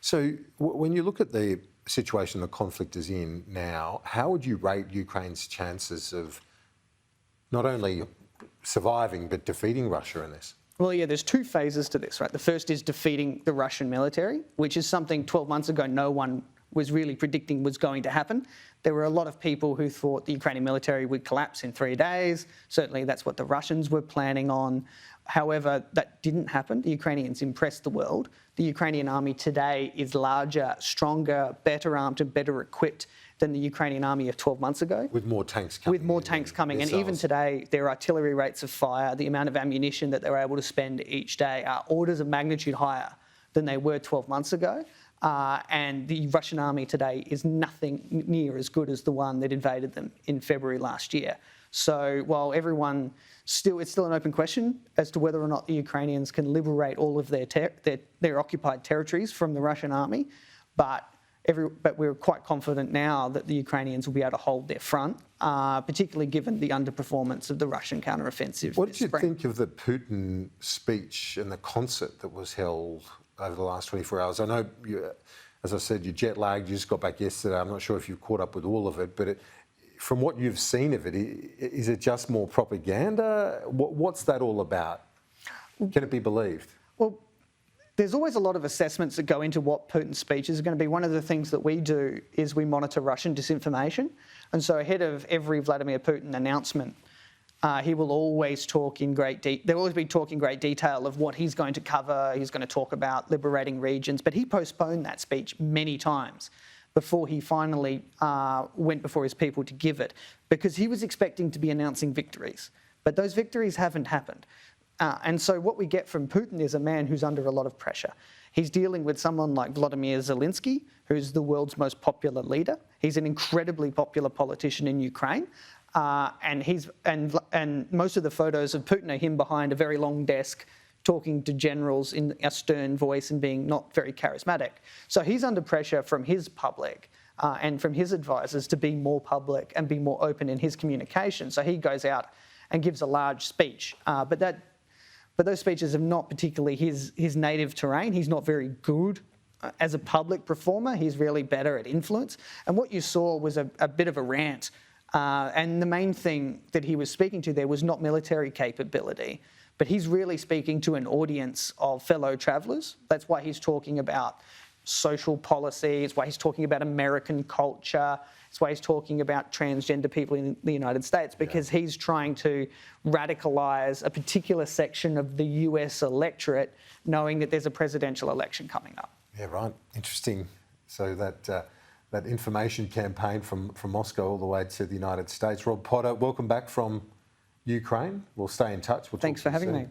So when you look at the situation the conflict is in now, how would you rate Ukraine's chances of not only surviving but defeating Russia in this? Well, yeah, there's two phases to this, right? The first is defeating the Russian military, which is something 12 months ago no one was really predicting was going to happen. There were a lot of people who thought the Ukrainian military would collapse in 3 days. Certainly that's what the Russians were planning on. However, that didn't happen. The Ukrainians impressed the world. The Ukrainian army today is larger, stronger, better armed and better equipped than the Ukrainian army of 12 months ago. With more tanks coming. With more tanks coming. And even today, their artillery rates of fire, the amount of ammunition that they were able to spend each day are orders of magnitude higher than they were 12 months ago. And the Russian army today is nothing near as good as the one that invaded them in February last year. So while it's still an open question as to whether or not the Ukrainians can liberate all of their occupied territories from the Russian army, but we're quite confident now that the Ukrainians will be able to hold their front, particularly given the underperformance of the Russian counteroffensive. What did you think of the Putin speech and the concert that was held over the last 24 hours? I know, as I said, you're jet lagged, you just got back yesterday. I'm not sure if you've caught up with all of it, but from what you've seen of it, is it just more propaganda? What's that all about? Can it be believed? Well, there's always a lot of assessments that go into what Putin's speech is going to be. One of the things that we do is we monitor Russian disinformation. And so ahead of every Vladimir Putin announcement, he will always talk in they'll always be talking great detail of what he's going to cover. He's going to talk about liberating regions, but he postponed that speech many times before he finally went before his people to give it, because he was expecting to be announcing victories. But those victories haven't happened. And so what we get from Putin is a man who's under a lot of pressure. He's dealing with someone like Vladimir Zelensky, who's the world's most popular leader. He's an incredibly popular politician in Ukraine. And most of the photos of Putin are him behind a very long desk talking to generals in a stern voice and being not very charismatic. So he's under pressure from his public and from his advisors to be more public and be more open in his communication. So he goes out and gives a large speech. But those speeches are not particularly his native terrain. He's not very good as a public performer. He's really better at influence. And what you saw was a bit of a rant. And the main thing that he was speaking to there was not military capability, but he's really speaking to an audience of fellow travellers. That's why he's talking about social policy. It's why he's talking about American culture. It's why he's talking about transgender people in the United States, because he's trying to radicalise a particular section of the US electorate, knowing that there's a presidential election coming up. Yeah, right. Interesting. So that information campaign from Moscow all the way to the United States. Rob Potter, welcome back from Ukraine. We'll stay in touch. Thanks for having me.